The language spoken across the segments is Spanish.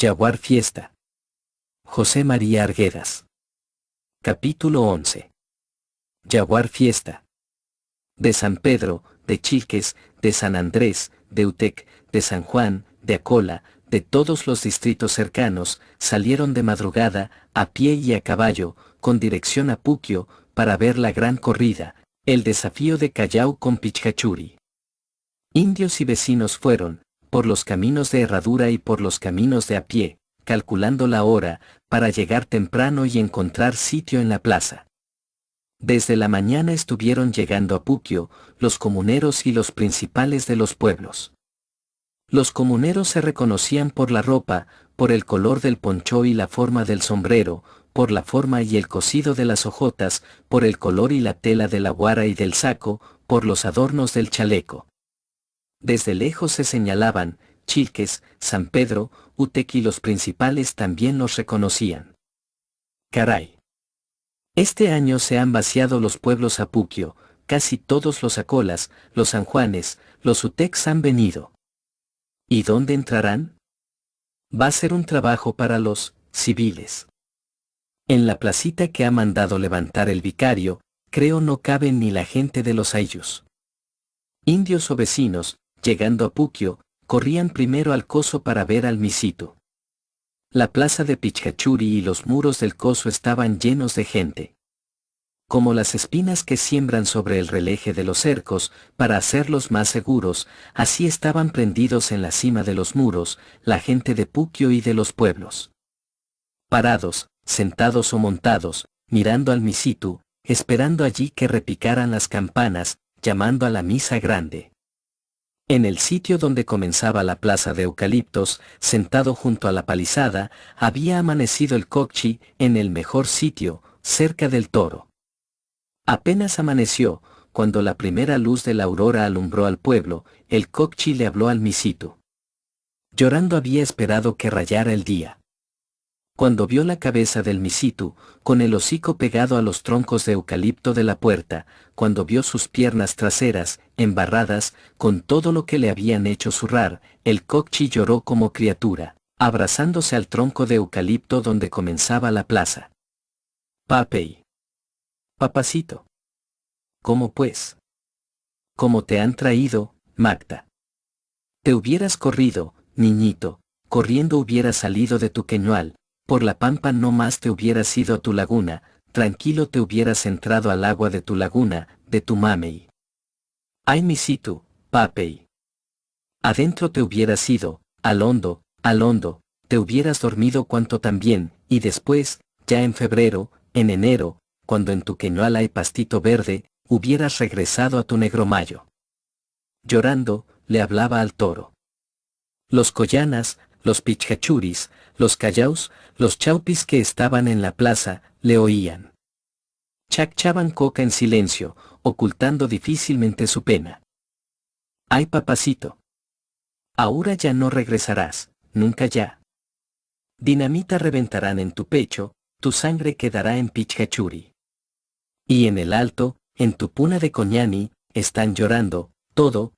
Yaguar Fiesta. José María Arguedas. Capítulo 11. Yaguar Fiesta. De San Pedro, de Chilques, de San Andrés, de Utec, de San Juan, de Acola, de todos los distritos cercanos, salieron de madrugada, a pie y a caballo, con dirección a Puquio, para ver la gran corrida, el desafío de Callao con Pichcachuri. Indios y vecinos fueron, por los caminos de herradura y por los caminos de a pie, calculando la hora, para llegar temprano y encontrar sitio en la plaza. Desde la mañana estuvieron llegando a Puquio, los comuneros y los principales de los pueblos. Los comuneros se reconocían por la ropa, por el color del poncho y la forma del sombrero, por la forma y el cosido de las hojotas, por el color y la tela de la guara y del saco, por los adornos del chaleco. Desde lejos se señalaban, Chilques, San Pedro, Utec y los principales también los reconocían. Caray. Este año se han vaciado los pueblos a Puquio, casi todos los Acolas, los San Juanes, los Utecs han venido. ¿Y dónde entrarán? Va a ser un trabajo para los civiles. En la placita que ha mandado levantar el vicario, creo no caben ni la gente de los ayllus. Indios o vecinos, llegando a Puquio, corrían primero al coso para ver al misito. La plaza de Pichcachuri y los muros del coso estaban llenos de gente. Como las espinas que siembran sobre el releje de los cercos, para hacerlos más seguros, así estaban prendidos en la cima de los muros, la gente de Puquio y de los pueblos. Parados, sentados o montados, mirando al misitu, esperando allí que repicaran las campanas, llamando a la misa grande. En el sitio donde comenzaba la plaza de eucaliptos, sentado junto a la palizada, había amanecido el Cocchi, en el mejor sitio, cerca del toro. Apenas amaneció, cuando la primera luz de la aurora alumbró al pueblo, el Cocchi le habló al misito. Llorando había esperado que rayara el día. Cuando vio la cabeza del misitu, con el hocico pegado a los troncos de eucalipto de la puerta, cuando vio sus piernas traseras, embarradas, con todo lo que le habían hecho zurrar, el Cocchi lloró como criatura, abrazándose al tronco de eucalipto donde comenzaba la plaza. Papey. Papacito. ¿Cómo pues? ¿Cómo te han traído, Magda? Te hubieras corrido, niñito, corriendo hubieras salido de tu queñual, por la pampa no más te hubieras ido a tu laguna, tranquilo te hubieras entrado al agua de tu laguna, de tu mamey. Ay misito, papey. Adentro te hubieras ido, al hondo, te hubieras dormido cuanto también, y después, ya en febrero, en enero, cuando en tu queñual hay pastito verde, hubieras regresado a tu negromayo. Llorando, le hablaba al toro. Los collanas, los pichcachuris, los callaus, los chaupis que estaban en la plaza, le oían. Chacchaban coca en silencio, ocultando difícilmente su pena. Ay papacito. Ahora ya no regresarás, nunca ya. Dinamita reventarán en tu pecho, tu sangre quedará en Pichcachuri. Y en el alto, en tu puna de Coñani, están llorando, todo,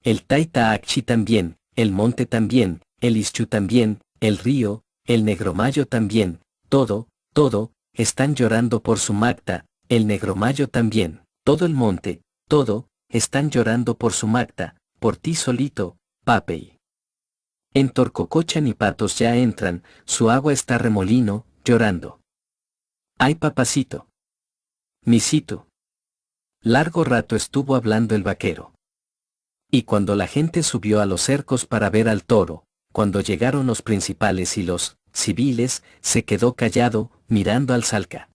el Taitaacchi también, el monte también, el Ischu también, el río, el Negromayo también, todo, están llorando por su Magda, el Negromayo también, todo el monte, todo, están llorando por su Magda, por ti solito, papey. En Torcocochan y Patos ya entran, su agua está remolino, llorando. Ay papacito. Misito. Largo rato estuvo hablando el vaquero. Y cuando la gente subió a los cercos para ver al toro, cuando llegaron los principales y los civiles, se quedó callado, mirando al Salca.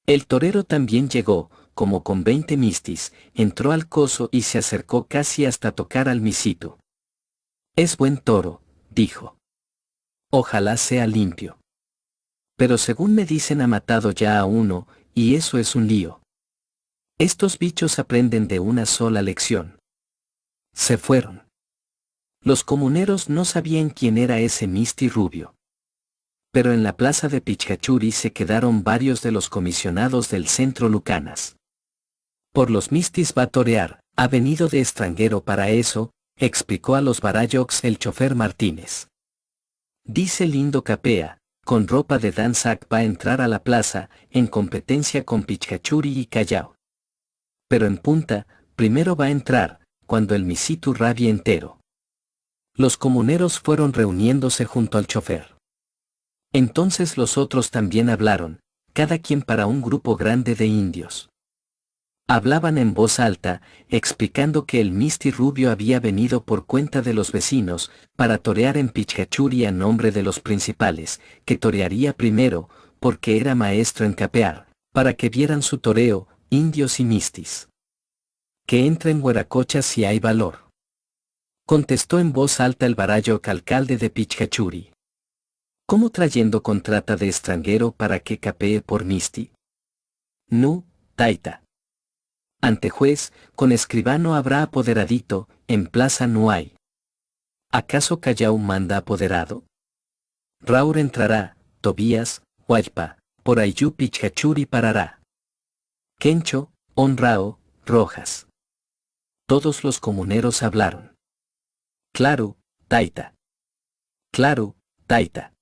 El torero también llegó, como con 20 mistis, entró al coso y se acercó casi hasta tocar al misito. Es buen toro, dijo. Ojalá sea limpio. Pero según me dicen ha matado ya a uno, y eso es un lío. Estos bichos aprenden de una sola lección. Se fueron. Los comuneros no sabían quién era ese misti rubio. Pero en la plaza de Pichcachuri se quedaron varios de los comisionados del centro Lucanas. Por los mistis va a torear, ha venido de extranjero para eso, explicó a los Barayocs el chofer Martínez. Dice Lindo Capea, con ropa de danzac va a entrar a la plaza, en competencia con Pichcachuri y Callao. Pero en punta, primero va a entrar, cuando el Misitu rabie entero. Los comuneros fueron reuniéndose junto al chofer. Entonces los otros también hablaron, cada quien para un grupo grande de indios. Hablaban en voz alta, explicando que el Misti Rubio había venido por cuenta de los vecinos, para torear en Pichcachuri a nombre de los principales, que torearía primero, porque era maestro en capear, para que vieran su toreo, indios y mistis. Que entre en Hueracocha si hay valor. Contestó en voz alta el Barayoc, alcalde de Pichcachuri. ¿Cómo trayendo contrata de extranjero para que capee por misti? Nu, taita. Ante juez, con escribano habrá apoderadito, en plaza no hay. ¿Acaso Callao manda apoderado? Raur entrará, Tobías, Huaypa, por Ayú Pichcachuri parará. Quencho, Honrao, Rojas. Todos los comuneros hablaron. Claro, taita. Claro, taita.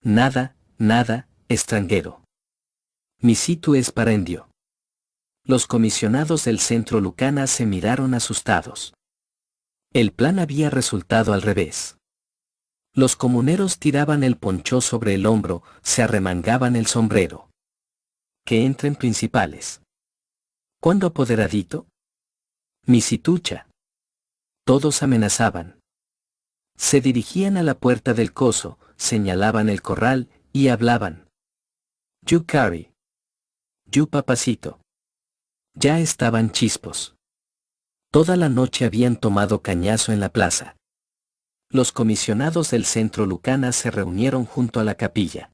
Nada, nada, extranjero. Misitu es para indio. Los comisionados del centro Lucana se miraron asustados. El plan había resultado al revés. Los comuneros tiraban el poncho sobre el hombro, se arremangaban el sombrero. Que entren principales. ¿Cuándo apoderadito? Misitucha. Todos amenazaban. Se dirigían a la puerta del coso, señalaban el corral, y hablaban. You carry. You papacito. Ya estaban chispos. Toda la noche habían tomado cañazo en la plaza. Los comisionados del centro Lucana se reunieron junto a la capilla.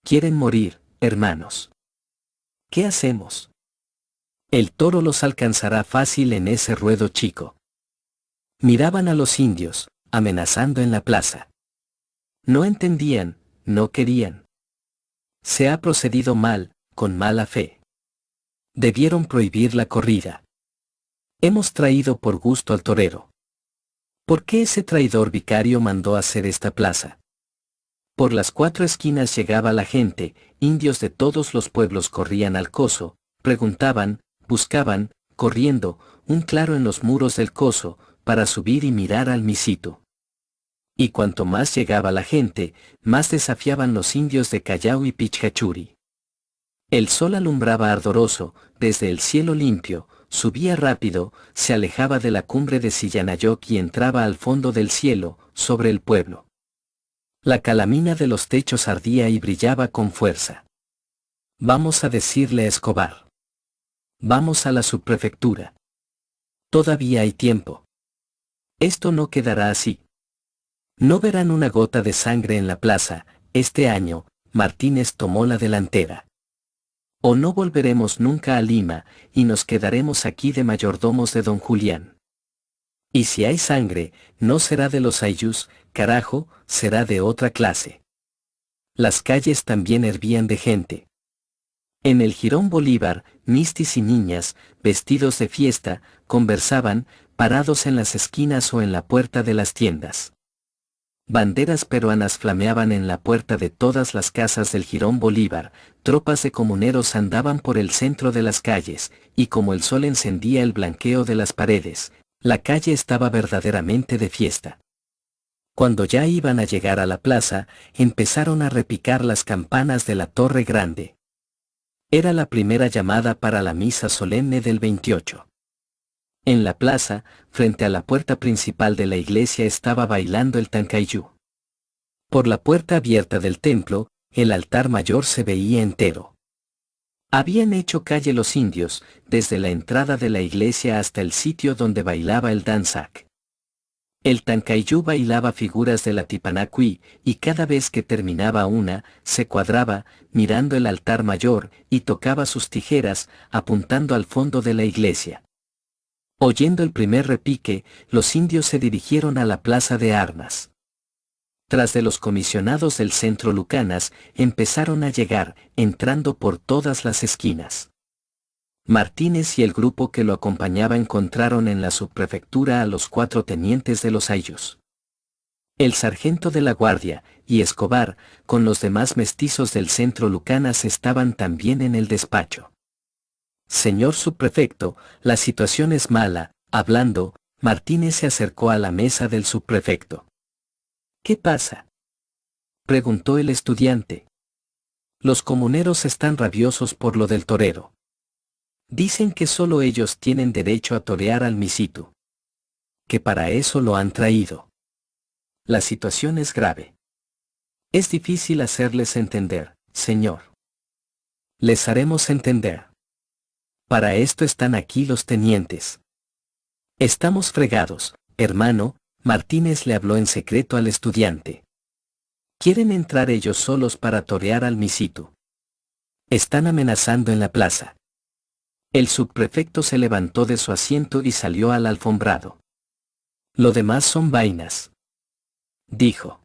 Quieren morir, hermanos. ¿Qué hacemos? El toro los alcanzará fácil en ese ruedo chico. Miraban a los indios, amenazando en la plaza. No entendían, no querían. Se ha procedido mal, con mala fe. Debieron prohibir la corrida. Hemos traído por gusto al torero. ¿Por qué ese traidor vicario mandó hacer esta plaza? Por las 4 esquinas llegaba la gente, indios de todos los pueblos corrían al coso, preguntaban, buscaban, corriendo, un claro en los muros del coso, para subir y mirar al Misitu. Y cuanto más llegaba la gente, más desafiaban los indios de Callao y Pichcachuri. El sol alumbraba ardoroso, desde el cielo limpio, subía rápido, se alejaba de la cumbre de Sillanayoc y entraba al fondo del cielo, sobre el pueblo. La calamina de los techos ardía y brillaba con fuerza. Vamos a decirle a Escobar. Vamos a la subprefectura. Todavía hay tiempo. Esto no quedará así. No verán una gota de sangre en la plaza. Este año, Martínez tomó la delantera. O no volveremos nunca a Lima, y nos quedaremos aquí de mayordomos de don Julián. Y si hay sangre, no será de los ayllus, carajo, será de otra clase. Las calles también hervían de gente. En el Jirón Bolívar, mistis y niñas, vestidos de fiesta, conversaban, parados en las esquinas o en la puerta de las tiendas. Banderas peruanas flameaban en la puerta de todas las casas del Jirón Bolívar, tropas de comuneros andaban por el centro de las calles, y como el sol encendía el blanqueo de las paredes, la calle estaba verdaderamente de fiesta. Cuando ya iban a llegar a la plaza, empezaron a repicar las campanas de la Torre Grande. Era la primera llamada para la misa solemne del 28. En la plaza, frente a la puerta principal de la iglesia estaba bailando el Tancayú. Por la puerta abierta del templo, el altar mayor se veía entero. Habían hecho calle los indios, desde la entrada de la iglesia hasta el sitio donde bailaba el danzac. El Tancayú bailaba figuras de la Tipanacuí, y cada vez que terminaba una, se cuadraba, mirando el altar mayor, y tocaba sus tijeras, apuntando al fondo de la iglesia. Oyendo el primer repique, los indios se dirigieron a la plaza de armas. Tras de los comisionados del centro Lucanas, empezaron a llegar, entrando por todas las esquinas. Martínez y el grupo que lo acompañaba encontraron en la subprefectura a los 4 tenientes de los ayllus. El sargento de la guardia y Escobar, con los demás mestizos del centro Lucanas, estaban también en el despacho. Señor subprefecto, la situación es mala. Hablando, Martínez se acercó a la mesa del subprefecto. ¿Qué pasa?, preguntó el estudiante. Los comuneros están rabiosos por lo del torero. Dicen que solo ellos tienen derecho a torear al Misitu. Que para eso lo han traído. La situación es grave. Es difícil hacerles entender, señor. Les haremos entender. Para esto están aquí los tenientes. Estamos fregados, hermano. Martínez le habló en secreto al estudiante. Quieren entrar ellos solos para torear al Misitu. Están amenazando en la plaza. El subprefecto se levantó de su asiento y salió al alfombrado. Lo demás son vainas, dijo.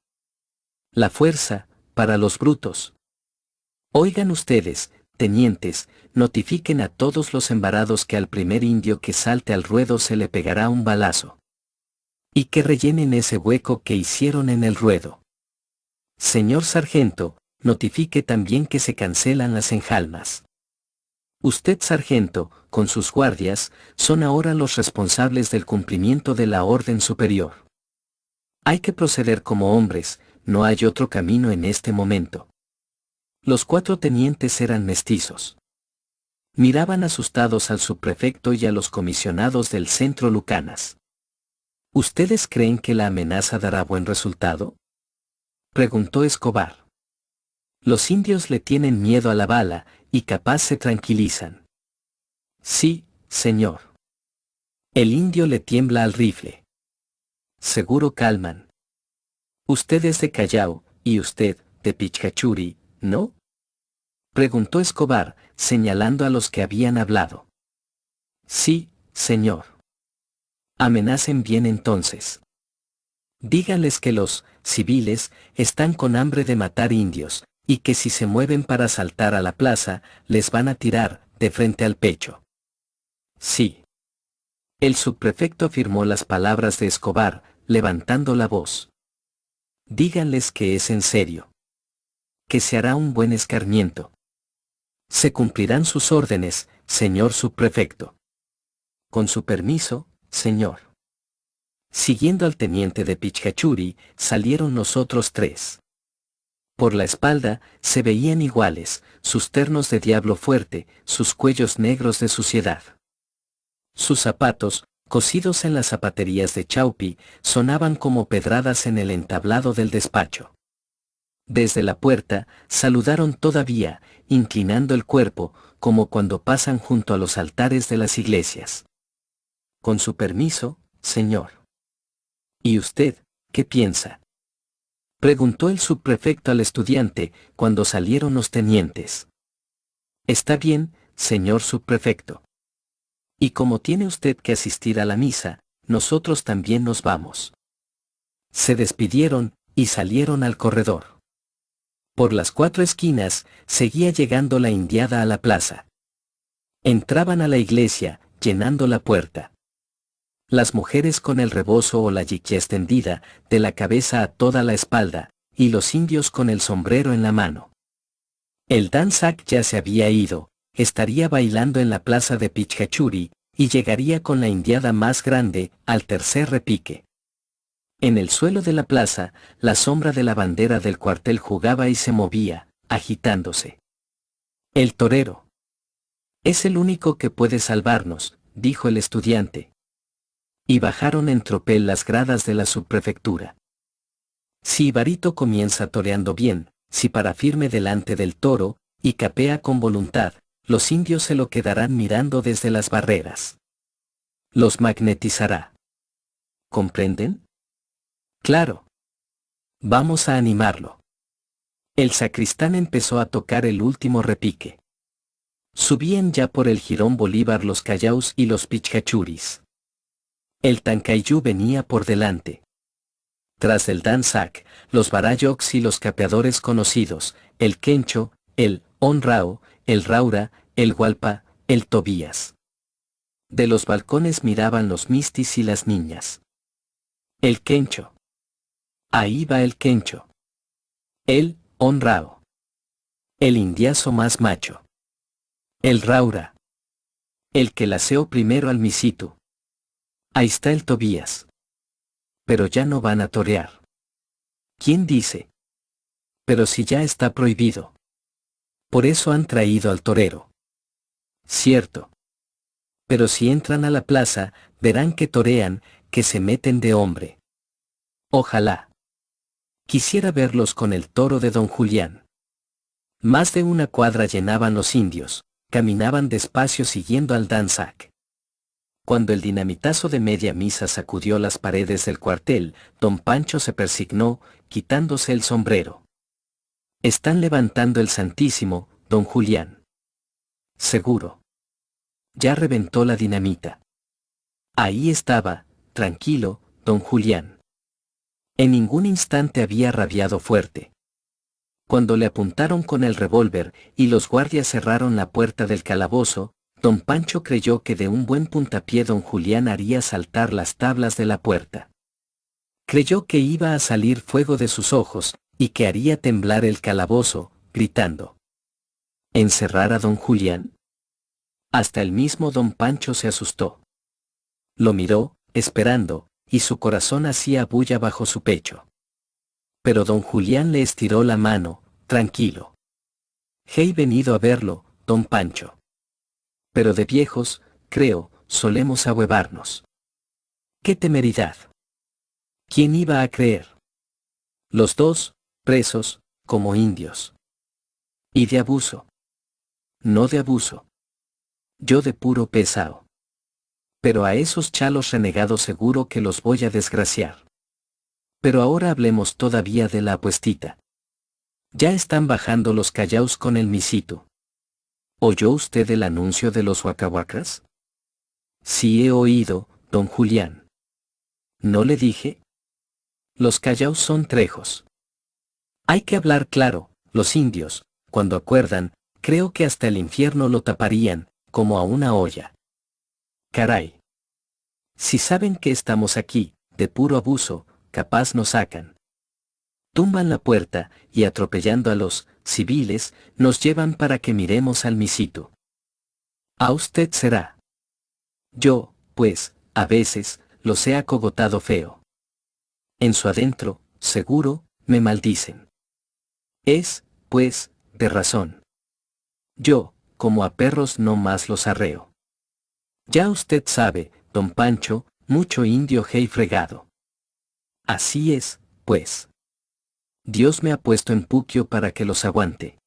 La fuerza, para los brutos. Oigan ustedes, tenientes, notifiquen a todos los embarados que al primer indio que salte al ruedo se le pegará un balazo. Y que rellenen ese hueco que hicieron en el ruedo. Señor sargento, notifique también que se cancelan las enjalmas. Usted, sargento, con sus guardias, son ahora los responsables del cumplimiento de la orden superior. Hay que proceder como hombres, no hay otro camino en este momento. Los 4 tenientes eran mestizos. Miraban asustados al subprefecto y a los comisionados del centro Lucanas. ¿Ustedes creen que la amenaza dará buen resultado?, preguntó Escobar. Los indios le tienen miedo a la bala, y capaz se tranquilizan. Sí, señor. El indio le tiembla al rifle. Seguro calman. Usted es de Callao, y usted, de Pichcachuri, ¿no?, preguntó Escobar, señalando a los que habían hablado. Sí, señor. Amenacen bien entonces. Díganles que los civiles están con hambre de matar indios, y que si se mueven para saltar a la plaza, les van a tirar de frente al pecho. Sí. El subprefecto afirmó las palabras de Escobar, levantando la voz. Díganles que es en serio. Que se hará un buen escarmiento. Se cumplirán sus órdenes, señor subprefecto. Con su permiso, señor. Siguiendo al teniente de Pichcachuri, salieron los otros 3. Por la espalda, se veían iguales, sus ternos de diablo fuerte, sus cuellos negros de suciedad. Sus zapatos, cosidos en las zapaterías de Chaupi, sonaban como pedradas en el entablado del despacho. Desde la puerta, saludaron todavía, inclinando el cuerpo, como cuando pasan junto a los altares de las iglesias. Con su permiso, señor. ¿Y usted, qué piensa?, preguntó el subprefecto al estudiante, cuando salieron los tenientes. Está bien, señor subprefecto. Y como tiene usted que asistir a la misa, nosotros también nos vamos. Se despidieron, y salieron al corredor. Por las 4 esquinas, seguía llegando la indiada a la plaza. Entraban a la iglesia, llenando la puerta. Las mujeres con el rebozo o la yiquia extendida, de la cabeza a toda la espalda, y los indios con el sombrero en la mano. El danzak ya se había ido, estaría bailando en la plaza de Pichcachuri, y llegaría con la indiada más grande, al tercer repique. En el suelo de la plaza, la sombra de la bandera del cuartel jugaba y se movía, agitándose. El torero. Es el único que puede salvarnos, dijo el estudiante. Y bajaron en tropel las gradas de la subprefectura. Si Ibarito comienza toreando bien, si para firme delante del toro, y capea con voluntad, los indios se lo quedarán mirando desde las barreras. Los magnetizará. ¿Comprenden? Claro. Vamos a animarlo. El sacristán empezó a tocar el último repique. Subían ya por el jirón Bolívar los Callaos y los Pichcachuris. El Tancayú venía por delante. Tras el danzak, los barayoks y los capeadores conocidos, el Quencho, el Honrao, el Raura, el Hualpa, el Tobías. De los balcones miraban los mistis y las niñas. El Quencho. Ahí va el quencho. El honrao. El indiazo más macho. El raura. El que laceó primero al misitu. Ahí está el Tobías. Pero ya no van a torear. ¿Quién dice? Pero si ya está prohibido. Por eso han traído al torero. Cierto. Pero si entran a la plaza, verán que torean, que se meten de hombre. Ojalá. Quisiera verlos con el toro de don Julián. Más de una cuadra llenaban los indios, caminaban despacio siguiendo al danzac. Cuando el dinamitazo de media misa sacudió las paredes del cuartel, don Pancho se persignó, quitándose el sombrero. Están levantando el Santísimo, don Julián. Seguro. Ya reventó la dinamita. Ahí estaba, tranquilo, don Julián. En ningún instante había rabiado fuerte. Cuando le apuntaron con el revólver y los guardias cerraron la puerta del calabozo, don Pancho creyó que de un buen puntapié don Julián haría saltar las tablas de la puerta. Creyó que iba a salir fuego de sus ojos, y que haría temblar el calabozo, gritando. ¿Encerrar a don Julián? Hasta el mismo don Pancho se asustó. Lo miró, esperando, y su corazón hacía bulla bajo su pecho. Pero don Julián le estiró la mano, tranquilo. He venido a verlo, don Pancho. Pero de viejos, creo, solemos ahuevarnos. ¡Qué temeridad! ¿Quién iba a creer? Los dos, presos, como indios. Y de abuso. No de abuso. Yo de puro pesado. Pero a esos chalos renegados seguro que los voy a desgraciar. Pero ahora hablemos todavía de la apuestita. Ya están bajando los callaos con el misito. ¿Oyó usted el anuncio de los huacahuacas? Sí he oído, don Julián. ¿No le dije? Los callaos son trejos. Hay que hablar claro, los indios, cuando acuerdan, creo que hasta el infierno lo taparían, como a una olla. Caray. Si saben que estamos aquí, de puro abuso, capaz nos sacan. Tumban la puerta, y atropellando a los civiles, nos llevan para que miremos al misito. A usted será. Yo, pues, a veces, los he acogotado feo. En su adentro, seguro, me maldicen. Es, pues, de razón. Yo, como a perros no más los arreo. Ya usted sabe, don Pancho, mucho indio hey fregado. Así es, pues. Dios me ha puesto en puquio para que los aguante.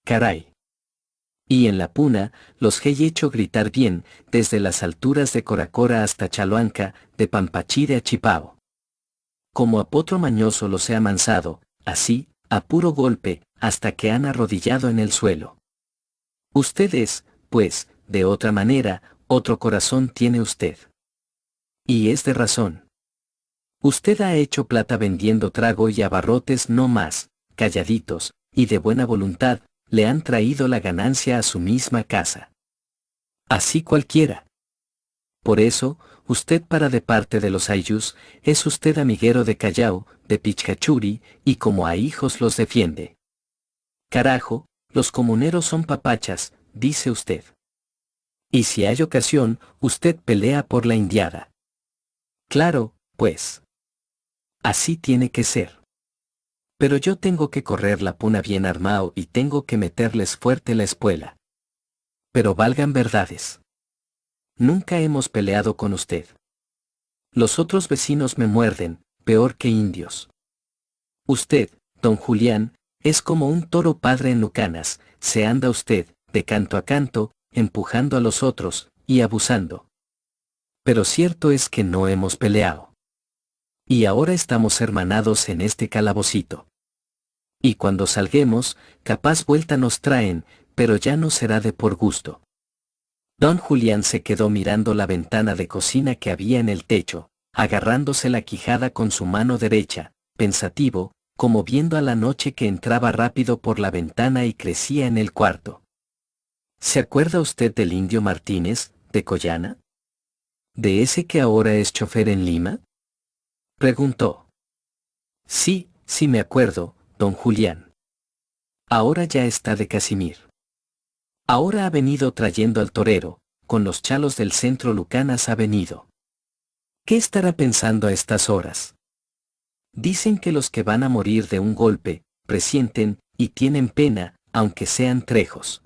Caray. Y en la puna, los he hecho gritar bien, desde las alturas de Coracora hasta Chaloanca, de Pampachire a Chipao. Como a potro mañoso los he amansado, así, a puro golpe, hasta que han arrodillado en el suelo. Usted es, pues, de otra manera, otro corazón tiene usted. Y es de razón. Usted ha hecho plata vendiendo trago y abarrotes no más, calladitos, y de buena voluntad, le han traído la ganancia a su misma casa. Así cualquiera. Por eso, usted para de parte de los ayllus, es usted amiguero de Callao, de Pichcachuri, y como a hijos los defiende. Carajo, los comuneros son papachas, dice usted. Y si hay ocasión, usted pelea por la indiada. Claro, pues. Así tiene que ser. Pero yo tengo que correr la puna bien armado y tengo que meterles fuerte la espuela. Pero valgan verdades. Nunca hemos peleado con usted. Los otros vecinos me muerden, peor que indios. Usted, don Julián, es como un toro padre en Lucanas, se anda usted, de canto a canto, empujando a los otros, y abusando. Pero cierto es que no hemos peleado. Y ahora estamos hermanados en este calabocito. Y cuando salguemos, capaz vuelta nos traen, pero ya no será de por gusto. Don Julián se quedó mirando la ventana de cocina que había en el techo, agarrándose la quijada con su mano derecha, pensativo, como viendo a la noche que entraba rápido por la ventana y crecía en el cuarto. ¿Se acuerda usted del indio Martínez, de Collana? ¿De ese que ahora es chofer en Lima? Preguntó. Sí, sí me acuerdo, don Julián. Ahora ya está de Casimir. Ahora ha venido trayendo al torero, con los chalos del centro Lucanas ha venido. ¿Qué estará pensando a estas horas? Dicen que los que van a morir de un golpe, presienten, y tienen pena, aunque sean trejos.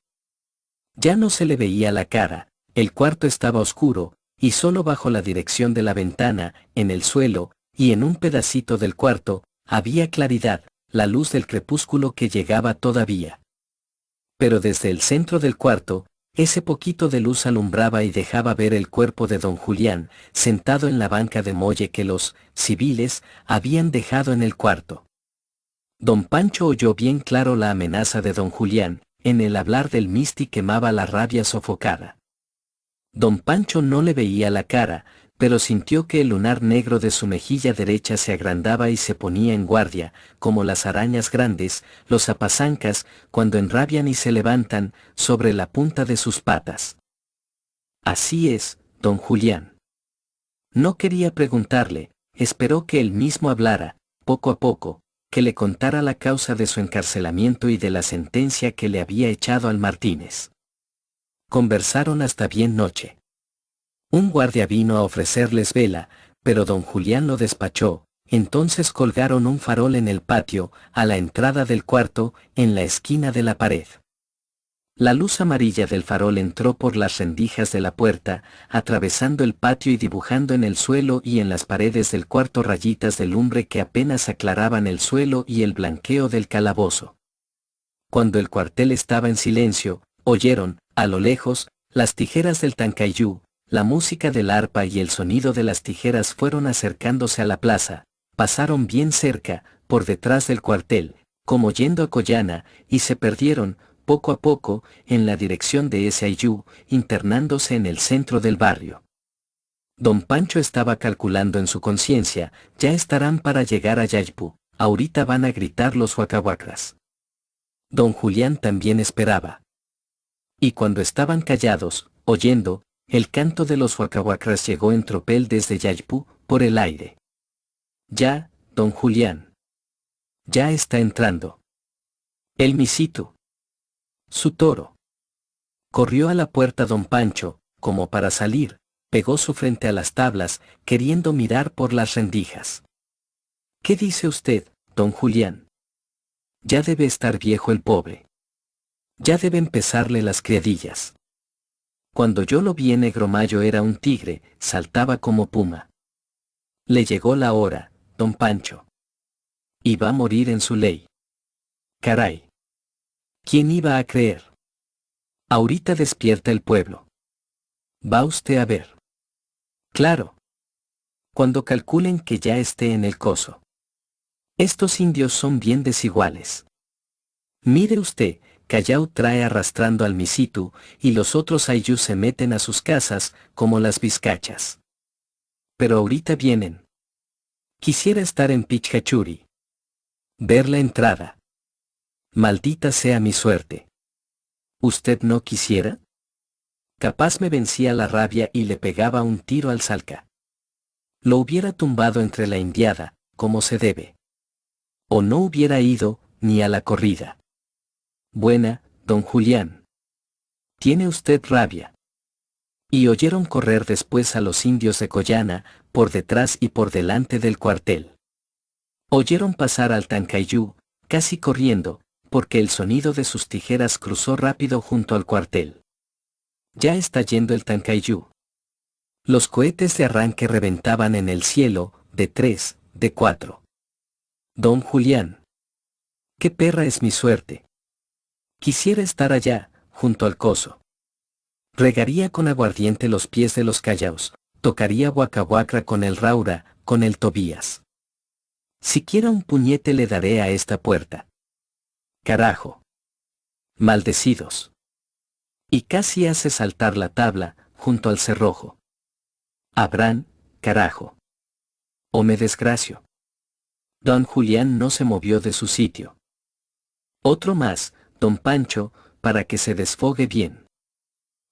Ya no se le veía la cara, el cuarto estaba oscuro, y solo bajo la dirección de la ventana, en el suelo, y en un pedacito del cuarto, había claridad, la luz del crepúsculo que llegaba todavía. Pero desde el centro del cuarto, ese poquito de luz alumbraba y dejaba ver el cuerpo de don Julián, sentado en la banca de molle que los civiles habían dejado en el cuarto. Don Pancho oyó bien claro la amenaza de don Julián, en el hablar del Misti quemaba la rabia sofocada. Don Pancho no le veía la cara, pero sintió que el lunar negro de su mejilla derecha se agrandaba y se ponía en guardia, como las arañas grandes, los apazancas, cuando enrabian y se levantan, sobre la punta de sus patas. Así es, don Julián. No quería preguntarle, esperó que él mismo hablara, poco a poco, que le contara la causa de su encarcelamiento y de la sentencia que le había echado al Martínez. Conversaron hasta bien noche. Un guardia vino a ofrecerles vela, pero don Julián lo despachó, entonces colgaron un farol en el patio, a la entrada del cuarto, en la esquina de la pared. La luz amarilla del farol entró por las rendijas de la puerta, atravesando el patio y dibujando en el suelo y en las paredes del cuarto rayitas de lumbre que apenas aclaraban el suelo y el blanqueo del calabozo. Cuando el cuartel estaba en silencio, oyeron, a lo lejos, las tijeras del Tancayú, la música del arpa y el sonido de las tijeras fueron acercándose a la plaza, pasaron bien cerca, por detrás del cuartel, como yendo a Collana, y se perdieron, poco a poco, en la dirección de ese ayú, internándose en el centro del barrio. Don Pancho estaba calculando en su conciencia, ya estarán para llegar a Yaypú, ahorita van a gritar los huacahuacras. Don Julián también esperaba. Y cuando estaban callados, oyendo, el canto de los huacahuacras llegó en tropel desde Yaypú, por el aire. Ya, don Julián. Ya está entrando. El misito. Su toro. Corrió a la puerta don Pancho, como para salir, pegó su frente a las tablas, queriendo mirar por las rendijas. ¿Qué dice usted, don Julián? Ya debe estar viejo el pobre. Ya deben pesarle las criadillas. Cuando yo lo vi en Negromayo era un tigre, saltaba como puma. Le llegó la hora, don Pancho. Y va a morir en su ley. Caray. ¿Quién iba a creer? Ahorita despierta el pueblo. Va usted a ver. Claro. Cuando calculen que ya esté en el coso. Estos indios son bien desiguales. Mire usted, Callao trae arrastrando al misitu, y los otros ayllus se meten a sus casas, como las vizcachas. Pero ahorita vienen. Quisiera estar en Pichcachuri. Ver la entrada. Maldita sea mi suerte. ¿Usted no quisiera? Capaz me vencía la rabia y le pegaba un tiro al Salca. Lo hubiera tumbado entre la indiada, como se debe. O no hubiera ido, ni a la corrida. Buena, don Julián. Tiene usted rabia. Y oyeron correr después a los indios de Collana, por detrás y por delante del cuartel. Oyeron pasar al Tancayú, casi corriendo, porque el sonido de sus tijeras cruzó rápido junto al cuartel. Ya está yendo el Tancayú. Los cohetes de arranque reventaban en el cielo, de 3, de 4. Don Julián. ¡Qué perra es mi suerte! Quisiera estar allá, junto al coso. Regaría con aguardiente los pies de los callaos, tocaría huacahuacra con el Raura, con el Tobías. Siquiera un puñete le daré a esta puerta. Carajo. Maldecidos. Y casi hace saltar la tabla, junto al cerrojo. Abrán, carajo. O me desgracio. Don Julián no se movió de su sitio. Otro más, don Pancho, para que se desfogue bien.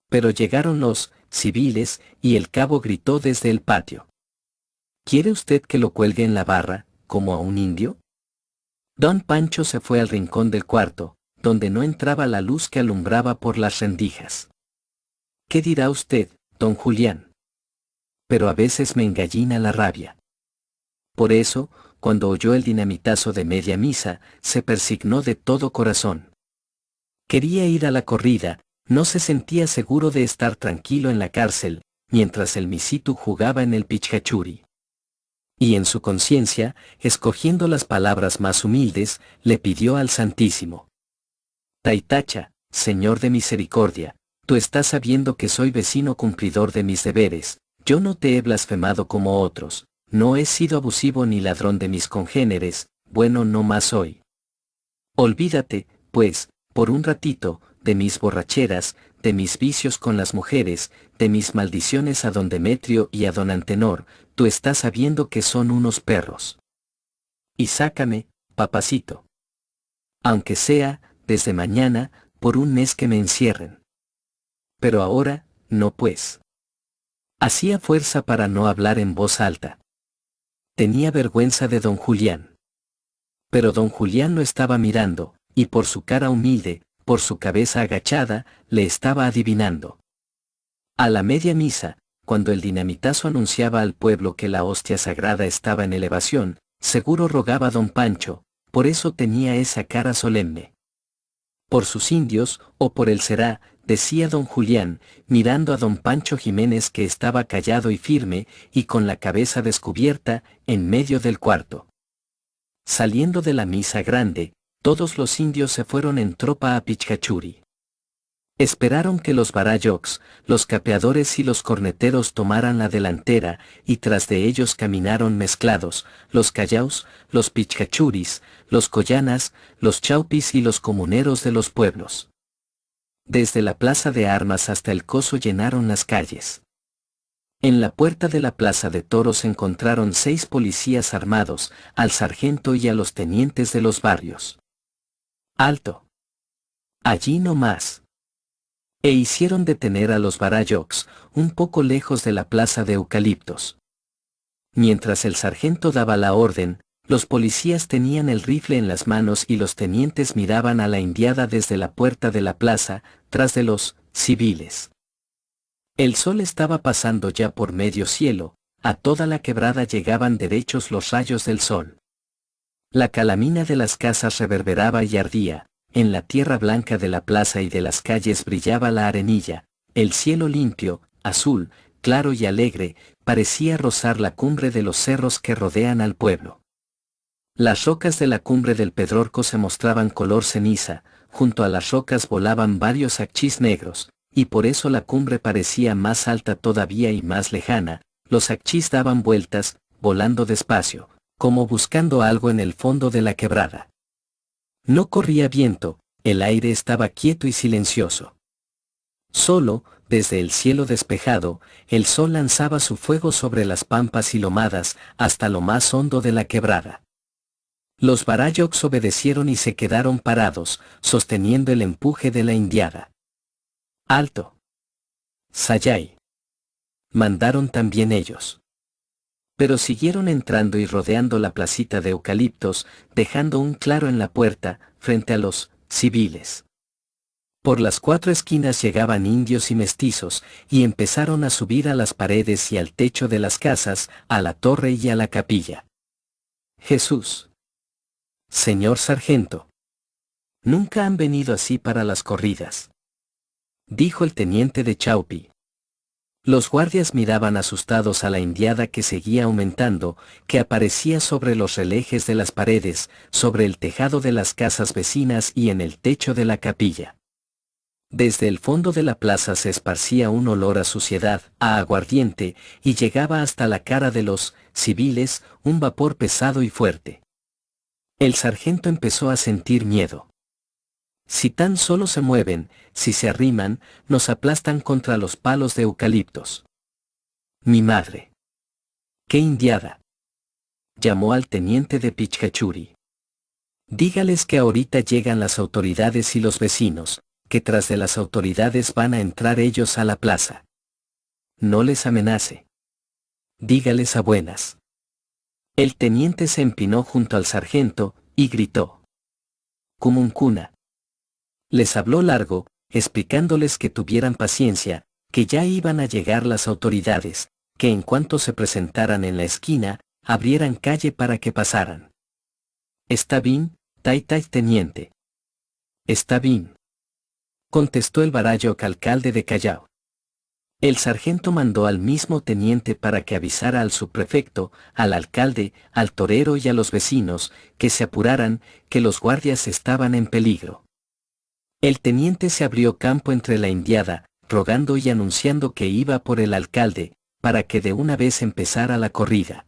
Pero llegaron los civiles, y el cabo gritó desde el patio. ¿Quiere usted que lo cuelgue en la barra, como a un indio? Don Pancho se fue al rincón del cuarto, donde no entraba la luz que alumbraba por las rendijas. ¿Qué dirá usted, don Julián? Pero a veces me engallina la rabia. Por eso, cuando oyó el dinamitazo de media misa, se persignó de todo corazón. Quería ir a la corrida, no se sentía seguro de estar tranquilo en la cárcel, mientras el Misitu jugaba en el pichcachuri. Y en su conciencia, escogiendo las palabras más humildes, le pidió al Santísimo: Taitacha, Señor de misericordia, tú estás sabiendo que soy vecino cumplidor de mis deberes, yo no te he blasfemado como otros, no he sido abusivo ni ladrón de mis congéneres, bueno no más soy. Olvídate, pues, por un ratito, de mis borracheras, de mis vicios con las mujeres, de mis maldiciones a don Demetrio y a don Antenor, tú estás sabiendo que son unos perros. Y sácame, papacito. Aunque sea, desde mañana, por un mes que me encierren. Pero ahora, no pues. Hacía fuerza para no hablar en voz alta. Tenía vergüenza de don Julián. Pero don Julián lo estaba mirando, y por su cara humilde, por su cabeza agachada, le estaba adivinando. A la media misa, cuando el dinamitazo anunciaba al pueblo que la hostia sagrada estaba en elevación, seguro rogaba don Pancho, por eso tenía esa cara solemne. Por sus indios, o por él será, decía don Julián, mirando a don Pancho Jiménez que estaba callado y firme, y con la cabeza descubierta, en medio del cuarto. Saliendo de la misa grande, todos los indios se fueron en tropa a Pichcachuri. Esperaron que los barayocs, los capeadores y los corneteros tomaran la delantera, y tras de ellos caminaron mezclados, los callaos, los pichcachuris, los coyanas, los chaupis y los comuneros de los pueblos. Desde la plaza de armas hasta el coso llenaron las calles. En la puerta de la plaza de toros encontraron 6 policías armados, al sargento y a los tenientes de los barrios. ¡Alto! Allí no más. E hicieron detener a los barayocs, un poco lejos de la plaza de eucaliptos. Mientras el sargento daba la orden, los policías tenían el rifle en las manos y los tenientes miraban a la indiada desde la puerta de la plaza, tras de los civiles. El sol estaba pasando ya por medio cielo, a toda la quebrada llegaban derechos los rayos del sol. La calamina de las casas reverberaba y ardía, en la tierra blanca de la plaza y de las calles brillaba la arenilla, el cielo limpio, azul, claro y alegre, parecía rozar la cumbre de los cerros que rodean al pueblo. Las rocas de la cumbre del Pedrorco se mostraban color ceniza, junto a las rocas volaban varios acchís negros, y por eso la cumbre parecía más alta todavía y más lejana, los acchís daban vueltas, volando despacio, como buscando algo en el fondo de la quebrada. No corría viento, el aire estaba quieto y silencioso. Solo, desde el cielo despejado, el sol lanzaba su fuego sobre las pampas y lomadas, hasta lo más hondo de la quebrada. Los barayocs obedecieron y se quedaron parados, sosteniendo el empuje de la indiada. ¡Alto! ¡Sayay! Mandaron también ellos. Pero siguieron entrando y rodeando la placita de eucaliptos, dejando un claro en la puerta, frente a los civiles. Por las 4 esquinas llegaban indios y mestizos, y empezaron a subir a las paredes y al techo de las casas, a la torre y a la capilla. Jesús. Señor sargento. Nunca han venido así para las corridas, dijo el teniente de Chaupi. Los guardias miraban asustados a la indiada que seguía aumentando, que aparecía sobre los relejes de las paredes, sobre el tejado de las casas vecinas y en el techo de la capilla. Desde el fondo de la plaza se esparcía un olor a suciedad, a aguardiente, y llegaba hasta la cara de los civiles, un vapor pesado y fuerte. El sargento empezó a sentir miedo. Si tan solo se mueven, si se arriman, nos aplastan contra los palos de eucaliptos. Mi madre. ¡Qué indiada! Llamó al teniente de Pichcachuri. Dígales que ahorita llegan las autoridades y los vecinos, que tras de las autoridades van a entrar ellos a la plaza. No les amenace. Dígales a buenas. El teniente se empinó junto al sargento, y gritó: Cumuncuna. Les habló largo, explicándoles que tuvieran paciencia, que ya iban a llegar las autoridades, que en cuanto se presentaran en la esquina, abrieran calle para que pasaran. «Está bien, teniente». «Está bien», contestó el barayoc alcalde de Callao. El sargento mandó al mismo teniente para que avisara al subprefecto, al alcalde, al torero y a los vecinos, que se apuraran, que los guardias estaban en peligro. El teniente se abrió campo entre la indiada, rogando y anunciando que iba por el alcalde, para que de una vez empezara la corrida.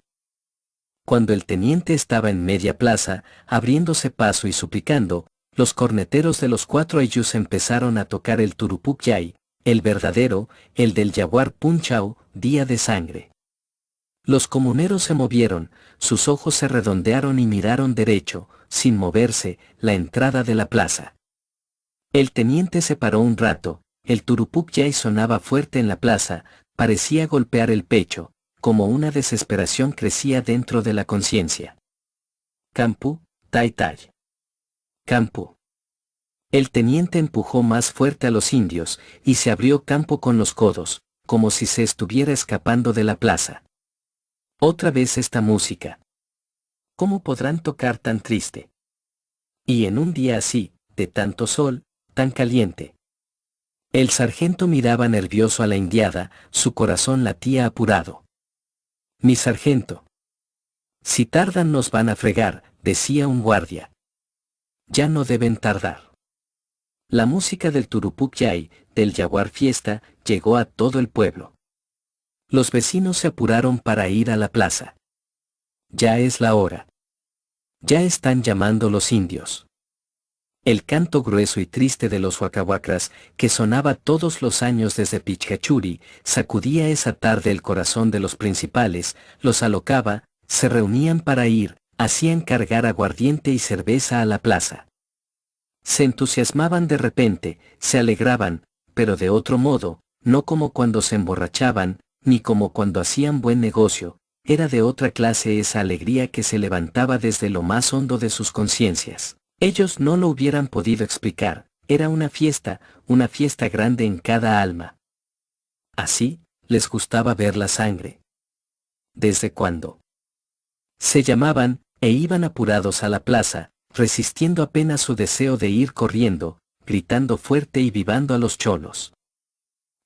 Cuando el teniente estaba en media plaza, abriéndose paso y suplicando, los corneteros de los 4 ayllus empezaron a tocar el Turupuc Yay, el verdadero, el del Yaguar Punchao, día de sangre. Los comuneros se movieron, sus ojos se redondearon y miraron derecho, sin moverse, la entrada de la plaza. El teniente se paró un rato, el Turupuc Yay sonaba fuerte en la plaza, parecía golpear el pecho, como una desesperación crecía dentro de la conciencia. Campu, tai. Campu. El teniente empujó más fuerte a los indios, y se abrió campo con los codos, como si se estuviera escapando de la plaza. Otra vez esta música. ¿Cómo podrán tocar tan triste? Y en un día así, de tanto sol, tan caliente. El sargento miraba nervioso a la indiada, su corazón latía apurado. «Mi sargento. Si tardan nos van a fregar», decía un guardia. «Ya no deben tardar». La música del Turupuc Yay, del Yaguar Fiesta, llegó a todo el pueblo. Los vecinos se apuraron para ir a la plaza. Ya es la hora. Ya están llamando los indios. El canto grueso y triste de los huacahuacras, que sonaba todos los años desde Pichcachuri, sacudía esa tarde el corazón de los principales, los alocaba, se reunían para ir, hacían cargar aguardiente y cerveza a la plaza. Se entusiasmaban de repente, se alegraban, pero de otro modo, no como cuando se emborrachaban, ni como cuando hacían buen negocio, era de otra clase esa alegría que se levantaba desde lo más hondo de sus conciencias. Ellos no lo hubieran podido explicar, era una fiesta grande en cada alma. Así, les gustaba ver la sangre. ¿Desde cuándo? Se llamaban, e iban apurados a la plaza, resistiendo apenas su deseo de ir corriendo, gritando fuerte y vivando a los cholos.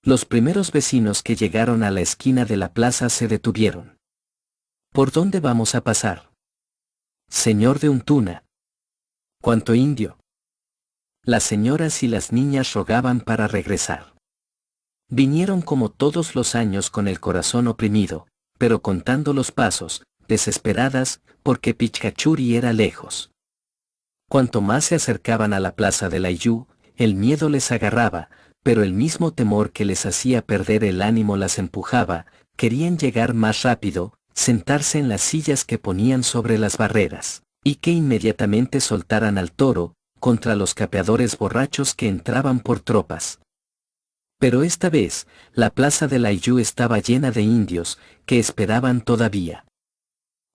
Los primeros vecinos que llegaron a la esquina de la plaza se detuvieron. ¿Por dónde vamos a pasar? Señor de Untuna. ¿Cuánto indio? Las señoras y las niñas rogaban para regresar. Vinieron como todos los años con el corazón oprimido, pero contando los pasos, desesperadas, porque Pichcachuri era lejos. Cuanto más se acercaban a la plaza del Ayllu, el miedo les agarraba, pero el mismo temor que les hacía perder el ánimo las empujaba, querían llegar más rápido, sentarse en las sillas que ponían sobre las barreras, y que inmediatamente soltaran al toro, contra los capeadores borrachos que entraban por tropas. Pero esta vez, la plaza del Ayllu estaba llena de indios, que esperaban todavía.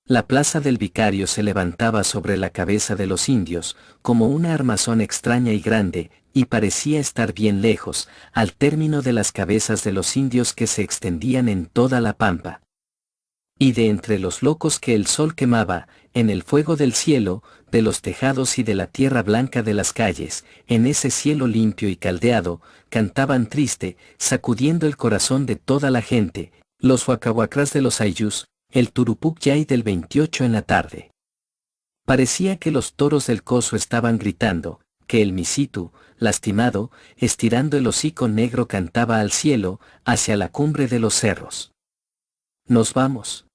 La plaza del vicario se levantaba sobre la cabeza de los indios, como una armazón extraña y grande, y parecía estar bien lejos, al término de las cabezas de los indios que se extendían en toda la pampa. Y de entre los locos que el sol quemaba, en el fuego del cielo, de los tejados y de la tierra blanca de las calles, en ese cielo limpio y caldeado, cantaban triste, sacudiendo el corazón de toda la gente, los huacahuacras de los ayllus, el Turupuc Yay del 28 en la tarde. Parecía que los toros del coso estaban gritando, que el misitu, lastimado, estirando el hocico negro cantaba al cielo, hacia la cumbre de los cerros. Nos vamos.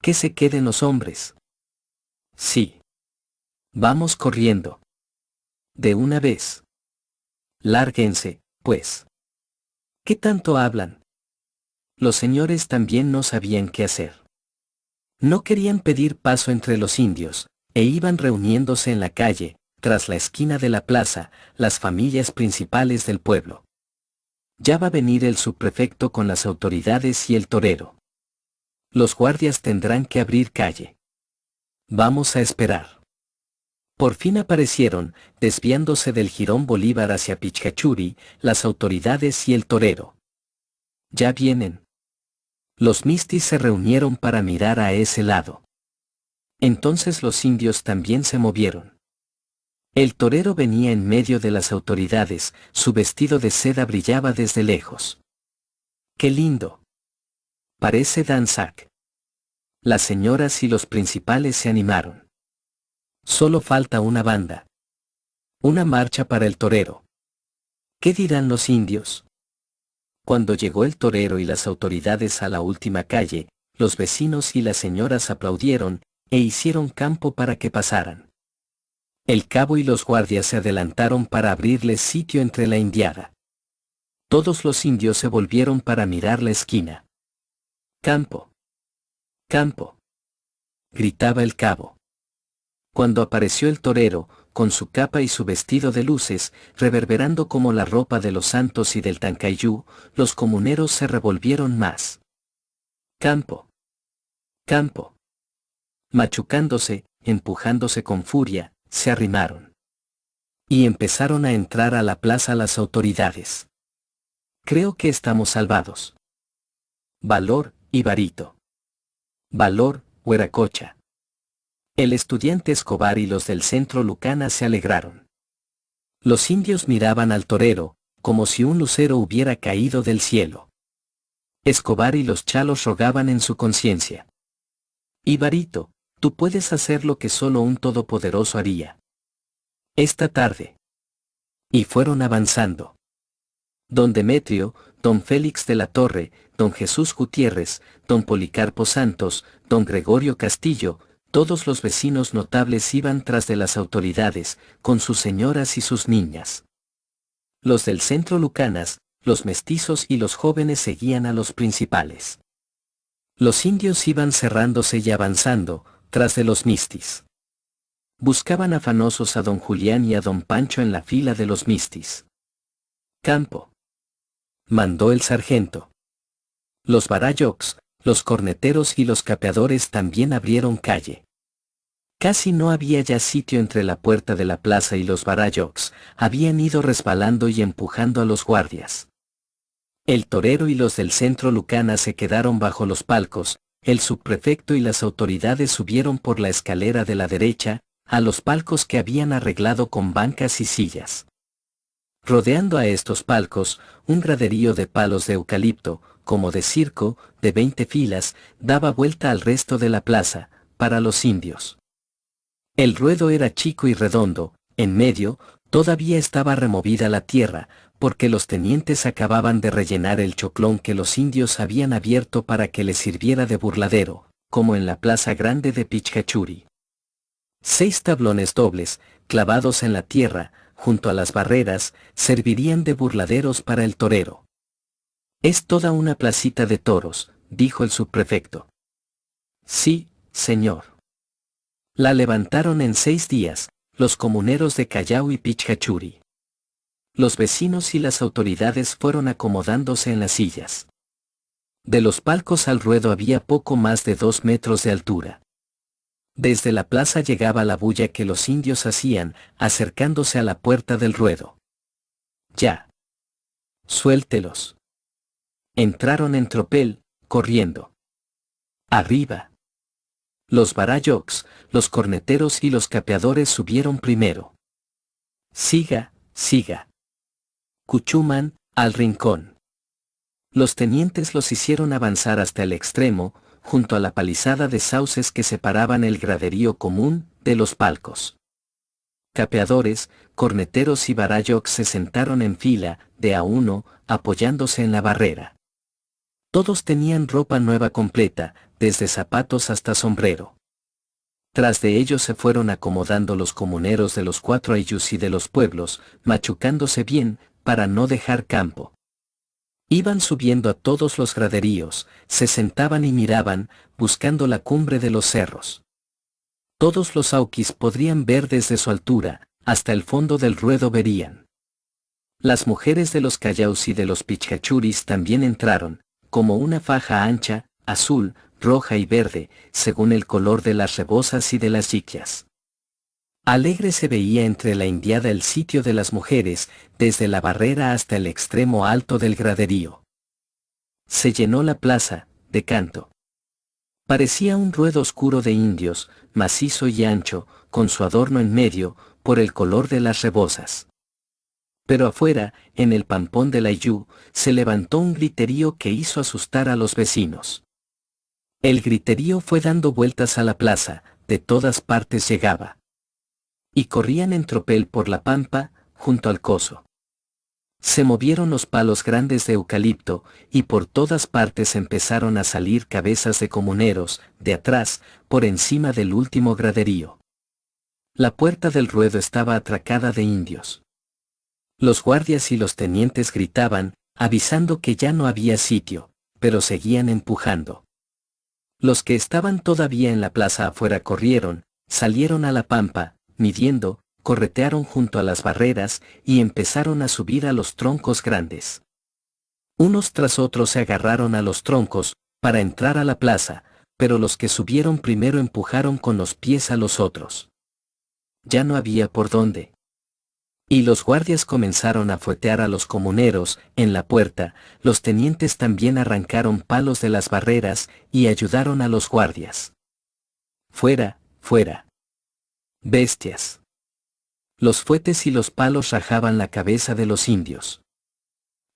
Que se queden los hombres. Sí. Vamos corriendo. De una vez. Lárguense, pues. ¿Qué tanto hablan? Los señores también no sabían qué hacer. No querían pedir paso entre los indios, e iban reuniéndose en la calle, tras la esquina de la plaza, las familias principales del pueblo. Ya va a venir el subprefecto con las autoridades y el torero. Los guardias tendrán que abrir calle. Vamos a esperar. Por fin aparecieron, desviándose del jirón Bolívar hacia Pichcachuri, las autoridades y el torero. Ya vienen. Los mistis se reunieron para mirar a ese lado. Entonces los indios también se movieron. El torero venía en medio de las autoridades, su vestido de seda brillaba desde lejos. ¡Qué lindo! Parece Danzak. Las señoras y los principales se animaron. Solo falta una banda. Una marcha para el torero. ¿Qué dirán los indios? Cuando llegó el torero y las autoridades a la última calle, los vecinos y las señoras aplaudieron, e hicieron campo para que pasaran. El cabo y los guardias se adelantaron para abrirles sitio entre la indiada. Todos los indios se volvieron para mirar la esquina. ¡Campo! ¡Campo!, gritaba el cabo. Cuando apareció el torero, con su capa y su vestido de luces, reverberando como la ropa de los santos y del Tancayú, los comuneros se revolvieron más. ¡Campo! ¡Campo! Machucándose, empujándose con furia, se arrimaron. Y empezaron a entrar a la plaza las autoridades. Creo que estamos salvados. Valor, Ibarito. Valor, Hueracocha. El estudiante Escobar y los del centro Lucana se alegraron. Los indios miraban al torero, como si un lucero hubiera caído del cielo. Escobar y los chalos rogaban en su conciencia. Ibarito, tú puedes hacer lo que solo un todopoderoso haría. Esta tarde. Y fueron avanzando. Don Demetrio, don Félix de la Torre, don Jesús Gutiérrez, don Policarpo Santos, don Gregorio Castillo, todos los vecinos notables iban tras de las autoridades, con sus señoras y sus niñas. Los del centro Lucanas, los mestizos y los jóvenes seguían a los principales. Los indios iban cerrándose y avanzando, tras de los mistis. Buscaban afanosos a don Julián y a don Pancho en la fila de los mistis. Campo. Mandó el sargento. Los barayocs, los corneteros y los capeadores también abrieron calle. Casi no había ya sitio entre la puerta de la plaza y los barayocs, habían ido resbalando y empujando a los guardias. El torero y los del centro Lucana se quedaron bajo los palcos, el subprefecto y las autoridades subieron por la escalera de la derecha, a los palcos que habían arreglado con bancas y sillas. Rodeando a estos palcos, un graderío de palos de eucalipto, como de circo, de 20 filas, daba vuelta al resto de la plaza, para los indios. El ruedo era chico y redondo, en medio, todavía estaba removida la tierra, porque los tenientes acababan de rellenar el choclón que los indios habían abierto para que les sirviera de burladero, como en la plaza grande de Pichcachuri. 6 tablones dobles, clavados en la tierra, junto a las barreras, servirían de burladeros para el torero. Es toda una placita de toros, dijo el subprefecto. Sí, señor. La levantaron en 6 días, los comuneros de Callao y Pichcachuri. Los vecinos y las autoridades fueron acomodándose en las sillas. De los palcos al ruedo había poco más de 2 metros de altura. Desde la plaza llegaba la bulla que los indios hacían, acercándose a la puerta del ruedo. Ya. Suéltelos. Entraron en tropel, corriendo. Arriba. Los barayocs, los corneteros y los capeadores subieron primero. Siga, siga. Cuchumán, al rincón. Los tenientes los hicieron avanzar hasta el extremo, junto a la palizada de sauces que separaban el graderío común de los palcos. Capeadores, corneteros y barayocs se sentaron en fila, de a uno, apoyándose en la barrera. Todos tenían ropa nueva completa, desde zapatos hasta sombrero. Tras de ellos se fueron acomodando los comuneros de los 4 ayllus y de los pueblos, machucándose bien, para no dejar campo. Iban subiendo a todos los graderíos, se sentaban y miraban, buscando la cumbre de los cerros. Todos los auquis podrían ver desde su altura, hasta el fondo del ruedo verían. Las mujeres de los Callaos y de los Pichcachuris también entraron, como una faja ancha, azul, roja y verde, según el color de las rebozas y de las yiquias. Alegre se veía entre la indiada el sitio de las mujeres, desde la barrera hasta el extremo alto del graderío. Se llenó la plaza, de canto. Parecía un ruedo oscuro de indios, macizo y ancho, con su adorno en medio, por el color de las rebozas. Pero afuera, en el pampón de la Iyú, se levantó un griterío que hizo asustar a los vecinos. El griterío fue dando vueltas a la plaza, de todas partes llegaba. Y corrían en tropel por la pampa, junto al coso. Se movieron los palos grandes de eucalipto, y por todas partes empezaron a salir cabezas de comuneros, de atrás, por encima del último graderío. La puerta del ruedo estaba atracada de indios. Los guardias y los tenientes gritaban, avisando que ya no había sitio, pero seguían empujando. Los que estaban todavía en la plaza afuera corrieron, salieron a la pampa, midiendo, corretearon junto a las barreras y empezaron a subir a los troncos grandes. Unos tras otros se agarraron a los troncos, para entrar a la plaza, pero los que subieron primero empujaron con los pies a los otros. Ya no había por dónde. Y los guardias comenzaron a fuetear a los comuneros, en la puerta, los tenientes también arrancaron palos de las barreras y ayudaron a los guardias. Fuera, fuera. Bestias. Los fuetes y los palos rajaban la cabeza de los indios.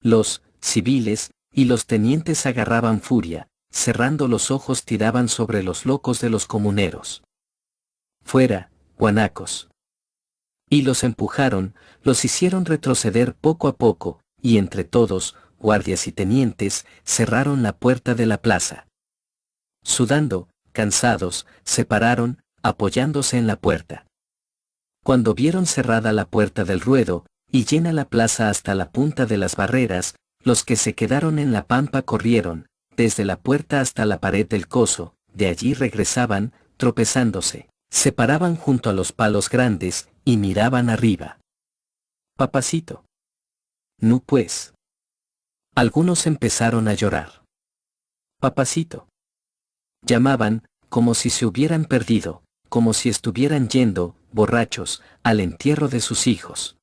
Los civiles y los tenientes agarraban furia, cerrando los ojos tiraban sobre los locos de los comuneros. Fuera, guanacos. Y los empujaron, los hicieron retroceder poco a poco, y entre todos, guardias y tenientes, cerraron la puerta de la plaza. Sudando, cansados, se pararon, apoyándose en la puerta. Cuando vieron cerrada la puerta del ruedo, y llena la plaza hasta la punta de las barreras, los que se quedaron en la pampa corrieron, desde la puerta hasta la pared del coso, de allí regresaban, tropezándose, se paraban junto a los palos grandes, y miraban arriba. Papacito. No pues. Algunos empezaron a llorar. Papacito. Llamaban, como si se hubieran perdido, como si estuvieran yendo, borrachos, al entierro de sus hijos.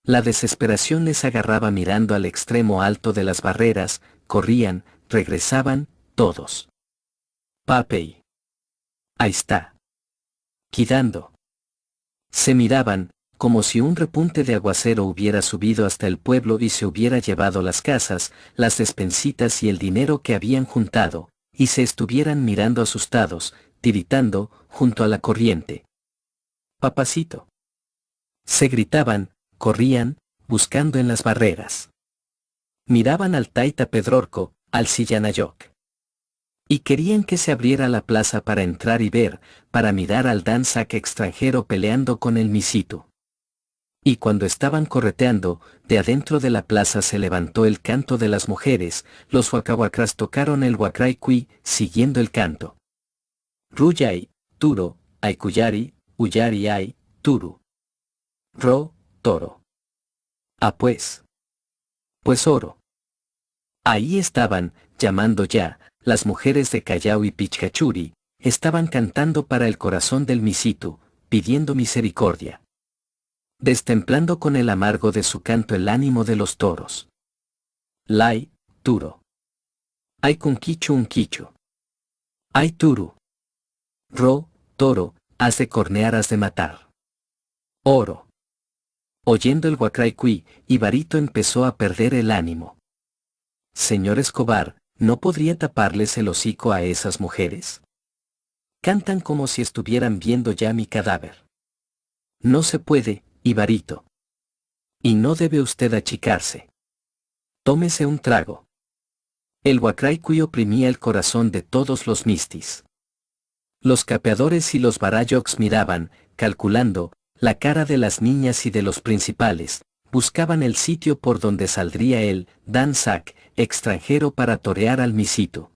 La desesperación les agarraba mirando al extremo alto de las barreras, corrían, regresaban, todos. Papey. Ahí está. Quidando. Se miraban, como si un repunte de aguacero hubiera subido hasta el pueblo y se hubiera llevado las casas, las despensitas y el dinero que habían juntado, y se estuvieran mirando asustados, tiritando, junto a la corriente. Papacito. Se gritaban, corrían, buscando en las barreras. Miraban al Taita Pedrorco, al Sillanayoc. Y querían que se abriera la plaza para entrar y ver, para mirar al danzac extranjero peleando con el Misitu. Y cuando estaban correteando, de adentro de la plaza se levantó el canto de las mujeres, los huacahuacras tocaron el huacraicuí, siguiendo el canto. Ruyay, Turo, Aykuyari, Uyari ay, Turu. Ro, toro. Ah pues. Pues oro. Ahí estaban, llamando ya, las mujeres de Callao y Pichcachuri, estaban cantando para el corazón del Misitu, pidiendo misericordia. Destemplando con el amargo de su canto el ánimo de los toros. Lai, Turo. Ay cunquichu un quicho. Ay Turu. Ro, toro, has de cornear, has de matar. Oro. Oyendo el huacraicuí, Ibarito empezó a perder el ánimo. Señor Escobar, ¿no podría taparles el hocico a esas mujeres? Cantan como si estuvieran viendo ya mi cadáver. No se puede, Ibarito. Y no debe usted achicarse. Tómese un trago. El huacraicuí oprimía el corazón de todos los mistis. Los capeadores y los barayocs miraban, calculando, la cara de las niñas y de los principales, buscaban el sitio por donde saldría el danzac extranjero para torear al Misitu.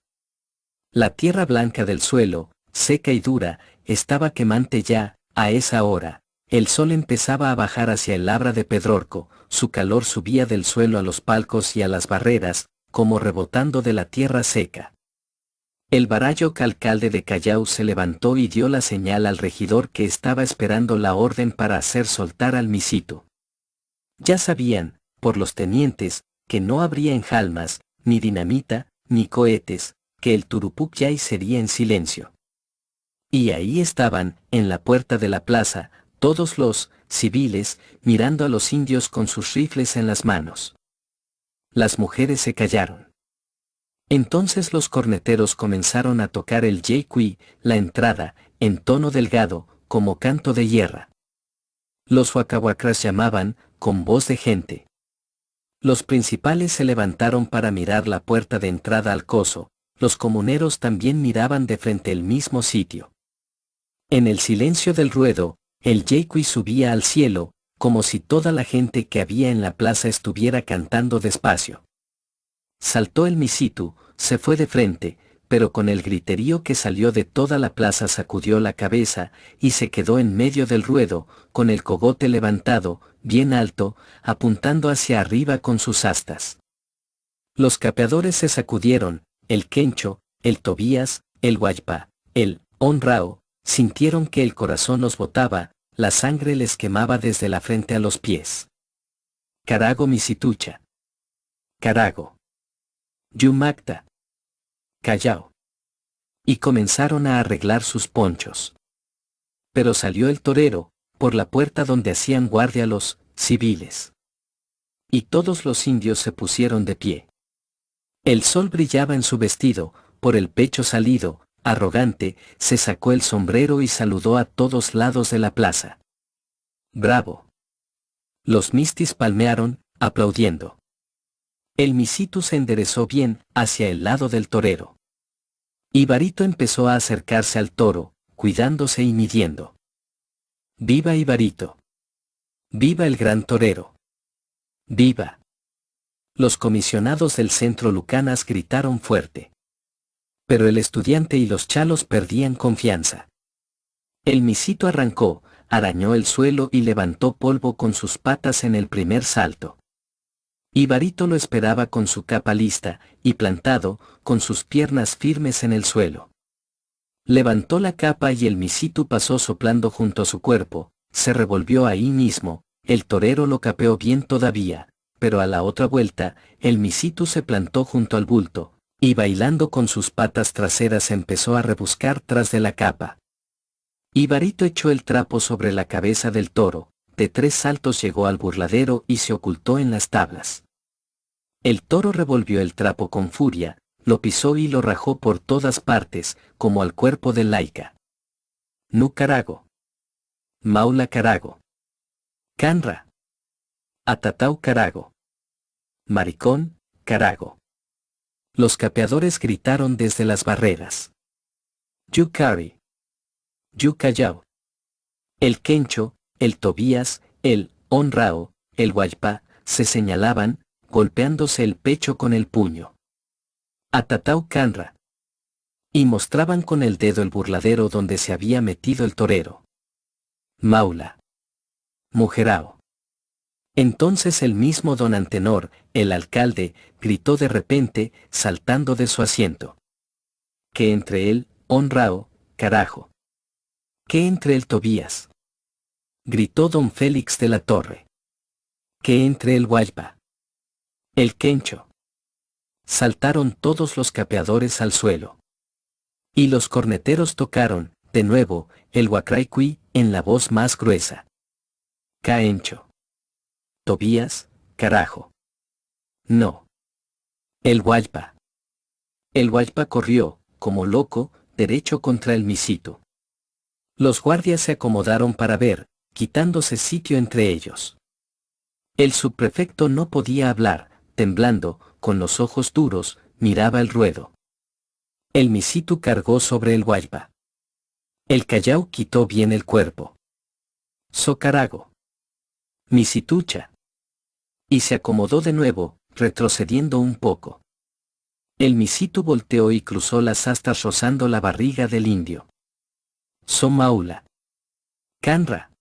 La tierra blanca del suelo, seca y dura, estaba quemante ya, a esa hora. El sol empezaba a bajar hacia el labra de Pedrorco, su calor subía del suelo a los palcos y a las barreras, como rebotando de la tierra seca. El Barayoc alcalde de Callao se levantó y dio la señal al regidor que estaba esperando la orden para hacer soltar al Misitu. Ya sabían, por los tenientes, que no habría enjalmas, ni dinamita, ni cohetes, que el Turupucay sería en silencio. Y ahí estaban, en la puerta de la plaza, todos los civiles, mirando a los indios con sus rifles en las manos. Las mujeres se callaron. Entonces los corneteros comenzaron a tocar el yeicuí, la entrada, en tono delgado, como canto de hierra. Los huacahuacras llamaban, con voz de gente. Los principales se levantaron para mirar la puerta de entrada al coso, los comuneros también miraban de frente el mismo sitio. En el silencio del ruedo, el yeicuí subía al cielo, como si toda la gente que había en la plaza estuviera cantando despacio. Saltó el Misitu, se fue de frente, pero con el griterío que salió de toda la plaza sacudió la cabeza, y se quedó en medio del ruedo, con el cogote levantado, bien alto, apuntando hacia arriba con sus astas. Los capeadores se sacudieron, el Quencho, el Tobías, el Huaypa, el Honrao, sintieron que el corazón los botaba, la sangre les quemaba desde la frente a los pies. Carago Misitucha. Carago. Yumacta. Callao. Y comenzaron a arreglar sus ponchos. Pero salió el torero, por la puerta donde hacían guardia los civiles. Y todos los indios se pusieron de pie. El sol brillaba en su vestido, por el pecho salido, arrogante, se sacó el sombrero y saludó a todos lados de la plaza. ¡Bravo! Los mistis palmearon, aplaudiendo. El Misitu se enderezó bien, hacia el lado del torero. Ibarito empezó a acercarse al toro, cuidándose y midiendo. ¡Viva Ibarito! ¡Viva el gran torero! ¡Viva! Los comisionados del centro Lucanas gritaron fuerte. Pero el estudiante y los chalos perdían confianza. El Misitu arrancó, arañó el suelo y levantó polvo con sus patas en el primer salto. Ibarito lo esperaba con su capa lista, y plantado, con sus piernas firmes en el suelo. Levantó la capa y el Misitu pasó soplando junto a su cuerpo, se revolvió ahí mismo, el torero lo capeó bien todavía, pero a la otra vuelta, el Misitu se plantó junto al bulto, y bailando con sus patas traseras empezó a rebuscar tras de la capa. Ibarito echó el trapo sobre la cabeza del toro, de 3 saltos llegó al burladero y se ocultó en las tablas. El toro revolvió el trapo con furia, lo pisó y lo rajó por todas partes, como al cuerpo del laica. Nu Carago. Maula Carago. Canra. Atatau Carago. Maricón, Carago. Los capeadores gritaron desde las barreras. You Cari. You Callao. El Quencho, el Tobías, el Honrao, el Huaypa, se señalaban, golpeándose el pecho con el puño. Atatau Canra. Y mostraban con el dedo el burladero donde se había metido el torero. Maula. Mujerao. Entonces el mismo don Antenor, el alcalde, gritó de repente, saltando de su asiento. ¿Qué entre él, Honrao, carajo? ¿Qué entre el Tobías? Gritó don Félix de la Torre. ¿Qué entre el Huaypa? El Quencho. Saltaron todos los capeadores al suelo. Y los corneteros tocaron, de nuevo, el huacraicuí, en la voz más gruesa. Caencho. Tobías, carajo. No. El Huaypa. El Huaypa corrió, como loco, derecho contra el Misitu. Los guardias se acomodaron para ver, quitándose sitio entre ellos. El subprefecto no podía hablar, temblando, con los ojos duros, miraba el ruedo. El Misitu cargó sobre el Huaypa. El Callao quitó bien el cuerpo. Socarago. Misitucha. Y se acomodó de nuevo, retrocediendo un poco. El Misitu volteó y cruzó las astas rozando la barriga del indio. Somaula. Canra.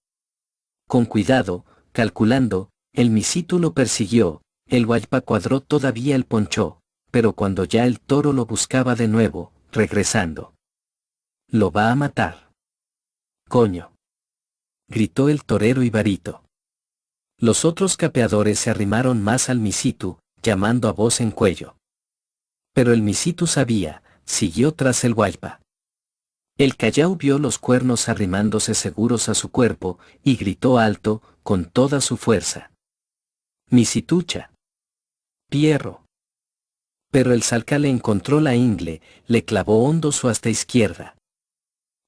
Con cuidado, calculando, el Misitu lo persiguió, el Huaypa cuadró todavía el ponchó, pero cuando ya el toro lo buscaba de nuevo, regresando. Lo va a matar. Coño. Gritó el torero Ibarito. Los otros capeadores se arrimaron más al Misitu, llamando a voz en cuello. Pero el Misitu sabía, siguió tras el Huaypa. El Callao vio los cuernos arrimándose seguros a su cuerpo, y gritó alto, con toda su fuerza. Misitucha. Pierro. Pero el Salca le encontró la ingle, le clavó hondo su asta izquierda.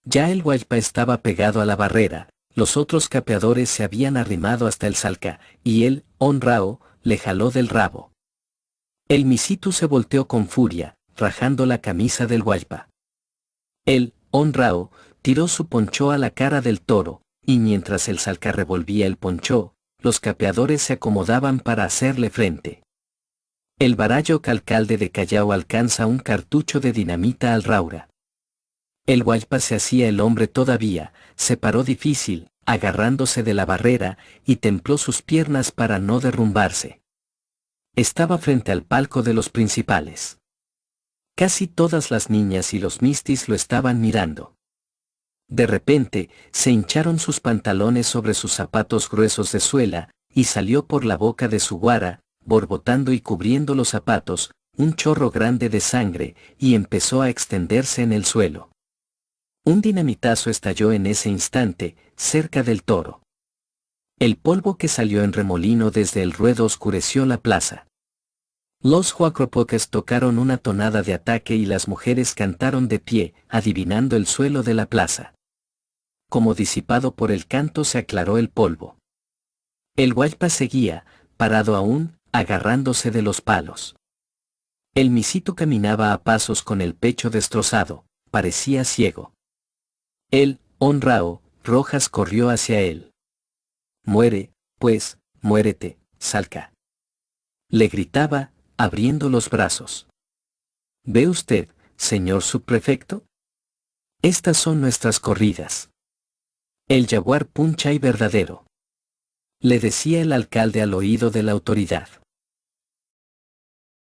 Ya el Huaypa estaba pegado a la barrera, los otros capeadores se habían arrimado hasta el Salca, y él, honrao, le jaló del rabo. El Misitu se volteó con furia, rajando la camisa del Huaypa. Él, honrao, tiró su ponchó a la cara del toro, y mientras el Salca revolvía el ponchó, los capeadores se acomodaban para hacerle frente. El Barayo alcalde de Callao alcanza un cartucho de dinamita al Raura. El Huaypa se hacía el hombre todavía, se paró difícil, agarrándose de la barrera, y templó sus piernas para no derrumbarse. Estaba frente al palco de los principales. Casi todas las niñas y los mistis lo estaban mirando. De repente, se hincharon sus pantalones sobre sus zapatos gruesos de suela, y salió por la boca de su guara, borbotando y cubriendo los zapatos, un chorro grande de sangre, y empezó a extenderse en el suelo. Un dinamitazo estalló en ese instante, cerca del toro. El polvo que salió en remolino desde el ruedo oscureció la plaza. Los huacropoques tocaron una tonada de ataque y las mujeres cantaron de pie, adivinando el suelo de la plaza. Como disipado por el canto se aclaró el polvo. El Huaypa seguía, parado aún, agarrándose de los palos. El Misitu caminaba a pasos con el pecho destrozado, parecía ciego. Él, honrao, Rojas corrió hacia él. Muere, pues, muérete, Salca. Le gritaba, abriendo los brazos. ¿Ve usted, señor subprefecto? Estas son nuestras corridas. El jaguar puncha y verdadero. Le decía el alcalde al oído de la autoridad.